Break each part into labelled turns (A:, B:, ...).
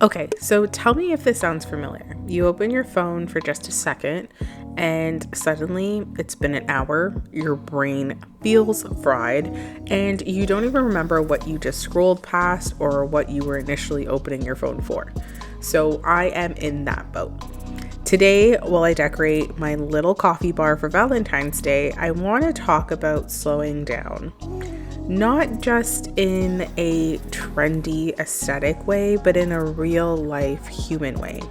A: Okay, so tell me if this sounds familiar. You open your phone for just a second, and suddenly it's been an hour, your brain feels fried, and you don't even remember what you just scrolled past or what you were initially opening your phone for. So I am in that boat. Today, while I decorate my little coffee bar for Valentine's Day, I want to talk about slowing down. Not just in a trendy aesthetic way, but in a real life human way.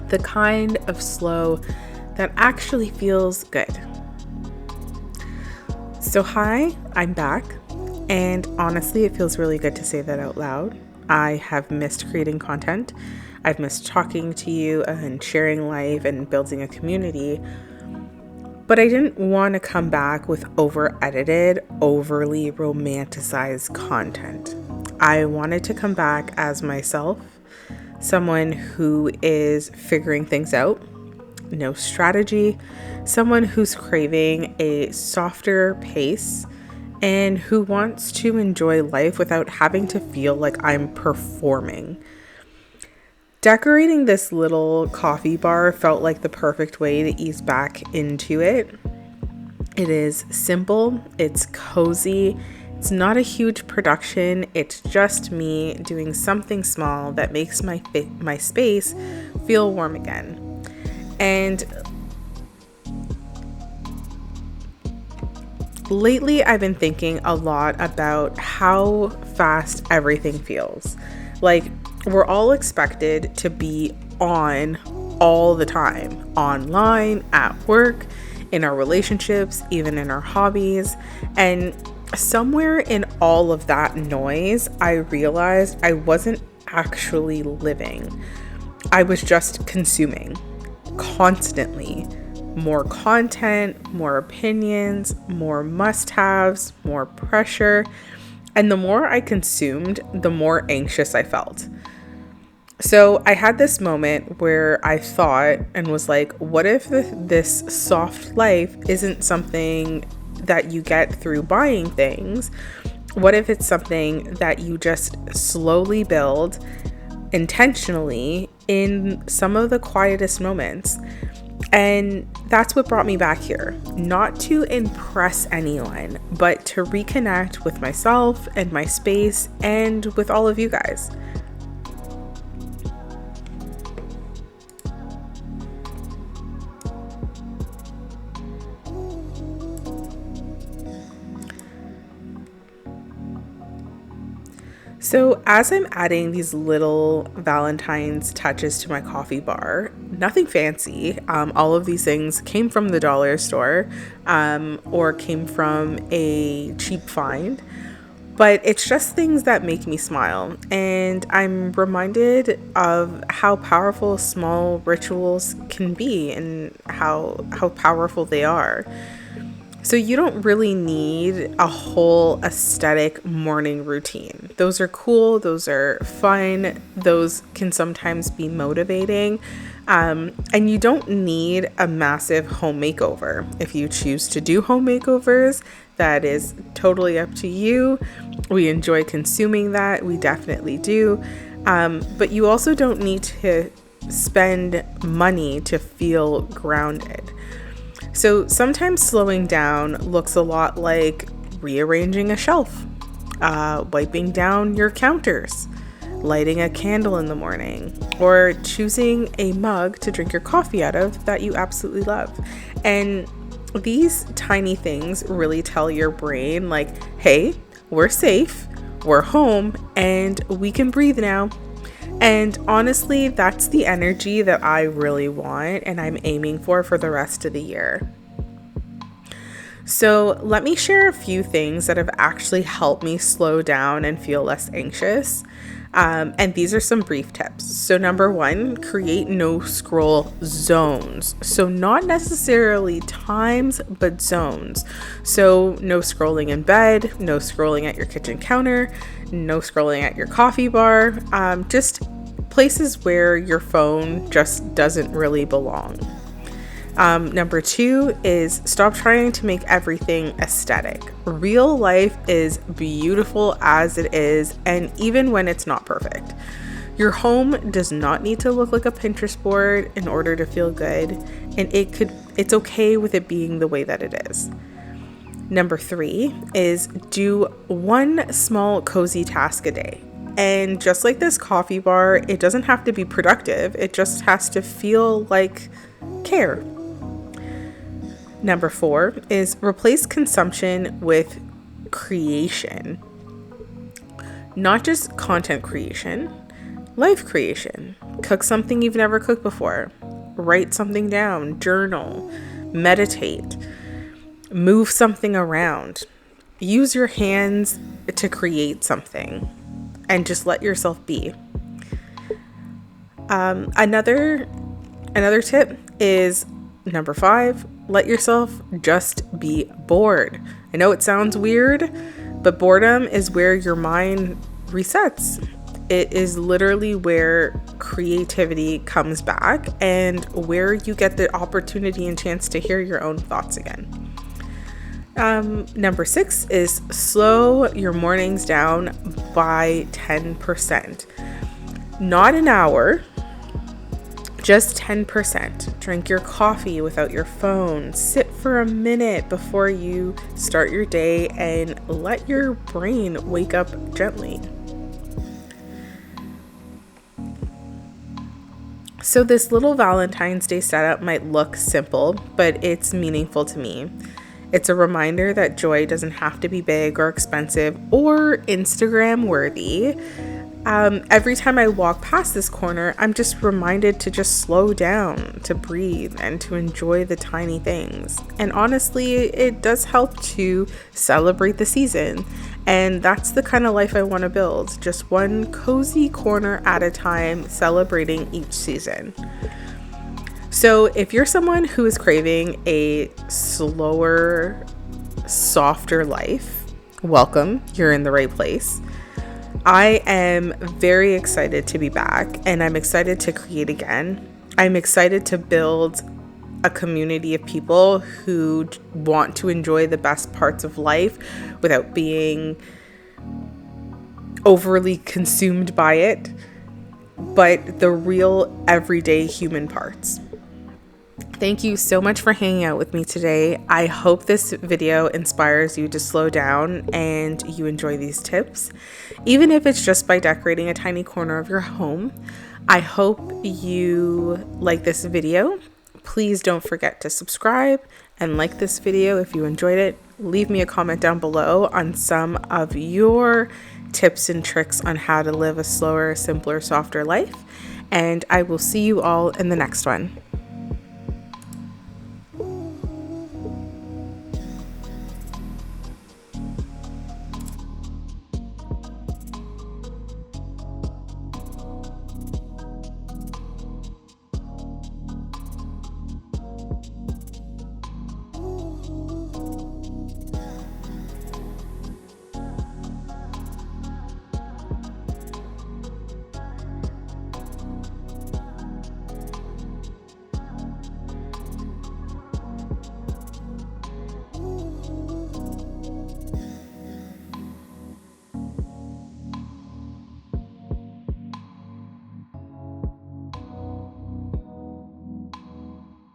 A: The kind of slow that actually feels good. So, hi, I'm back. And honestly, it feels really good to say that out loud. I have missed creating content. I've missed talking to you and sharing life and building a community. But I didn't want to come back with over-edited, overly romanticized content. I wanted to come back as myself, someone who is figuring things out, no strategy, someone who's craving a softer pace, and who wants to enjoy life without having to feel like I'm performing. Decorating this little coffee bar felt like the perfect way to ease back into it. It is simple, it's cozy, it's not a huge production, it's just me doing something small that makes my space feel warm again. And lately I've been thinking a lot about how fast everything feels. Like, we're all expected to be on all the time, online, at work, in our relationships, even in our hobbies. And somewhere in all of that noise, I realized I wasn't actually living. I was just consuming constantly. More content, more opinions, more must-haves, more pressure. And the more I consumed, the more anxious I felt. So I had this moment where I thought and was like, what if this soft life isn't something that you get through buying things? What if it's something that you just slowly build intentionally in some of the quietest moments? And that's what brought me back here. Not to impress anyone, but to reconnect with myself and my space and with all of you guys. So as I'm adding these little Valentine's touches to my coffee bar, nothing fancy. All of these things came from the dollar store or came from a cheap find. But it's just things that make me smile. And I'm reminded of how powerful small rituals can be and how powerful they are. So you don't really need a whole aesthetic morning routine. Those are cool, those are fun, those can sometimes be motivating. And you don't need a massive home makeover. If you choose to do home makeovers, that is totally up to you. We enjoy consuming that, we definitely do. But you also don't need to spend money to feel grounded. So sometimes slowing down looks a lot like rearranging a shelf, wiping down your counters, lighting a candle in the morning, or choosing a mug to drink your coffee out of that you absolutely love. And these tiny things really tell your brain, like, hey, we're safe, we're home, and we can breathe now. And honestly, that's the energy that I really want and I'm aiming for the rest of the year. So let me share a few things that have actually helped me slow down and feel less anxious. And these are some brief tips. So number one, create no scroll zones. So not necessarily times, but zones. So no scrolling in bed, no scrolling at your kitchen counter, no scrolling at your coffee bar, just places where your phone just doesn't really belong. Number two is stop trying to make everything aesthetic. Real life is beautiful as it is, and even when it's not perfect. Your home does not need to look like a Pinterest board in order to feel good, and it's okay with it being the way that it is. Number 3 is do one small cozy task a day. And just like this coffee bar, it doesn't have to be productive. It just has to feel like care. Number 4 is replace consumption with creation. Not just content creation, life creation. Cook something you've never cooked before. Write something down, journal, meditate, move something around. Use your hands to create something and just let yourself be. Another tip is number 5, let yourself just be bored. I know it sounds weird, but boredom is where your mind resets. It is literally where creativity comes back and where you get the opportunity and chance to hear your own thoughts again. Number 6 is slow your mornings down by 10%. Not an hour, just 10%. Drink your coffee without your phone. Sit for a minute before you start your day and let your brain wake up gently. So this little Valentine's Day setup might look simple, but it's meaningful to me. It's a reminder that joy doesn't have to be big or expensive or Instagram worthy. Every time I walk past this corner, I'm just reminded to just slow down, to breathe, and to enjoy the tiny things. And honestly, it does help to celebrate the season. And that's the kind of life I want to build. Just one cozy corner at a time, celebrating each season. So if you're someone who is craving a slower, softer life, welcome, you're in the right place. I am very excited to be back, and I'm excited to create again. I'm excited to build a community of people who want to enjoy the best parts of life without being overly consumed by it, but the real everyday human parts. Thank you so much for hanging out with me today. I hope this video inspires you to slow down and you enjoy these tips, even if it's just by decorating a tiny corner of your home. I hope you like this video. Please don't forget to subscribe and like this video if you enjoyed it. Leave me a comment down below on some of your tips and tricks on how to live a slower, simpler, softer life. And I will see you all in the next one.